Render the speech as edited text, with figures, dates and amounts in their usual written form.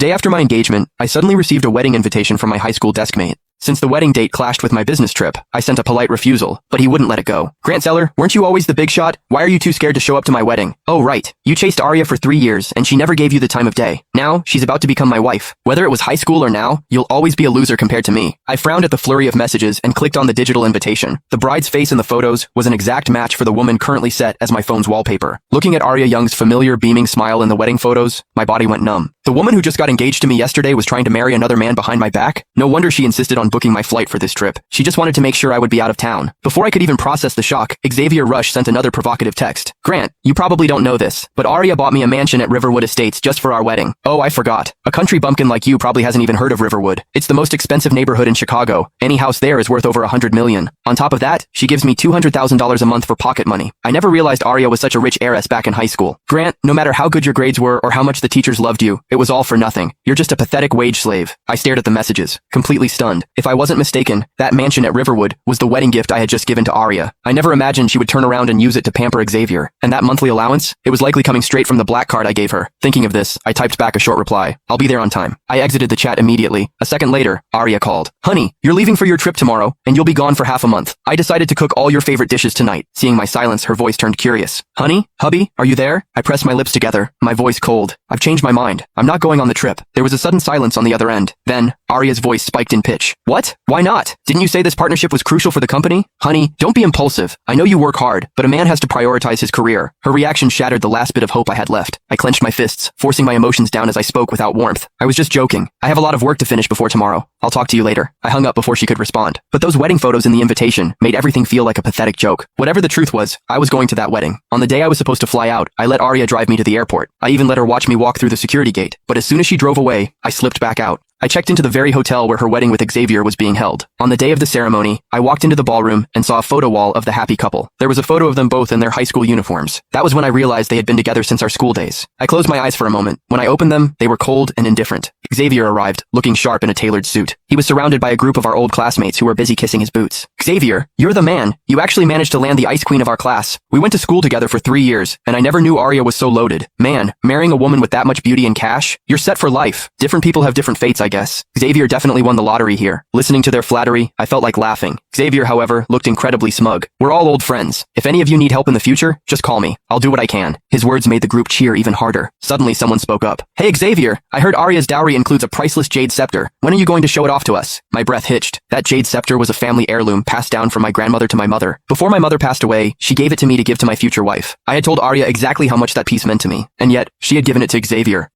Day after my engagement, I suddenly received a wedding invitation from my high school desk mate. Since the wedding date clashed with my business trip, I sent a polite refusal, but he wouldn't let it go. Grant Zeller, weren't you always the big shot? Why are you too scared to show up to my wedding? Oh right, you chased Arya for 3 years and she never gave you the time of day. Now, she's about to become my wife. Whether it was high school or now, you'll always be a loser compared to me. I frowned at the flurry of messages and clicked on the digital invitation. The bride's face in the photos was an exact match for the woman currently set as my phone's wallpaper. Looking at Arya Young's familiar beaming smile in the wedding photos, my body went numb. The woman who just got engaged to me yesterday was trying to marry another man behind my back? No wonder she insisted on booking my flight for this trip. She just wanted to make sure I would be out of town. Before I could even process the shock, Xavier Rush sent another provocative text. Grant, you probably don't know this, but Arya bought me a mansion at Riverwood Estates just for our wedding. Oh, I forgot. A country bumpkin like you probably hasn't even heard of Riverwood. It's the most expensive neighborhood in Chicago. Any house there is worth over $100 million. On top of that, she gives me $200,000 a month for pocket money. I never realized Arya was such a rich heiress back in high school. Grant, no matter how good your grades were or how much the teachers loved you, it was all for nothing. You're just a pathetic wage slave. I stared at the messages, completely stunned. If I wasn't mistaken, that mansion at Riverwood was the wedding gift I had just given to Arya. I never imagined she would turn around and use it to pamper Xavier. And that monthly allowance? It was likely coming straight from the black card I gave her. Thinking of this, I typed back a short reply. I'll be there on time. I exited the chat immediately. A second later, Arya called. Honey, you're leaving for your trip tomorrow, and you'll be gone for half a month. I decided to cook all your favorite dishes tonight. Seeing my silence, her voice turned curious. Honey? Hubby? Are you there? I pressed my lips together, my voice cold. I've changed my mind. I'm not going on the trip. There was a sudden silence on the other end. Then, Arya's voice spiked in pitch. What? Why not? Didn't you say this partnership was crucial for the company? Honey, don't be impulsive. I know you work hard, but a man has to prioritize his career. Her reaction shattered the last bit of hope I had left. I clenched my fists, forcing my emotions down as I spoke without warmth. I was just joking. I have a lot of work to finish before tomorrow. I'll talk to you later. I hung up before she could respond. But those wedding photos in the invitation made everything feel like a pathetic joke. Whatever the truth was, I was going to that wedding. On the day I was supposed to fly out, I let Arya drive me to the airport. I even let her watch me walk through the security gate. But as soon as she drove away, I slipped back out. I checked into the very hotel where her wedding with Xavier was being held. On the day of the ceremony, I walked into the ballroom and saw a photo wall of the happy couple. There was a photo of them both in their high school uniforms. That was when I realized they had been together since our school days. I closed my eyes for a moment. When I opened them, they were cold and indifferent. Xavier arrived, looking sharp in a tailored suit. He was surrounded by a group of our old classmates who were busy kissing his boots. Xavier, you're the man. You actually managed to land the ice queen of our class. We went to school together for 3 years, and I never knew Arya was so loaded. Man, marrying a woman with that much beauty and cash? You're set for life. Different people have different fates, I guess. Xavier definitely won the lottery here. Listening to their flattery, I felt like laughing. Xavier, however, looked incredibly smug. We're all old friends. If any of you need help in the future, just call me. I'll do what I can. His words made the group cheer even harder. Suddenly, someone spoke up. Hey Xavier, I heard Arya's dowry includes a priceless jade scepter. When are you going to show it off to us? My breath hitched. That jade scepter was a family heirloom passed down from my grandmother to my mother. Before my mother passed away, she gave it to me to give to my future wife. I had told Arya exactly how much that piece meant to me, and yet, she had given it to Xavier.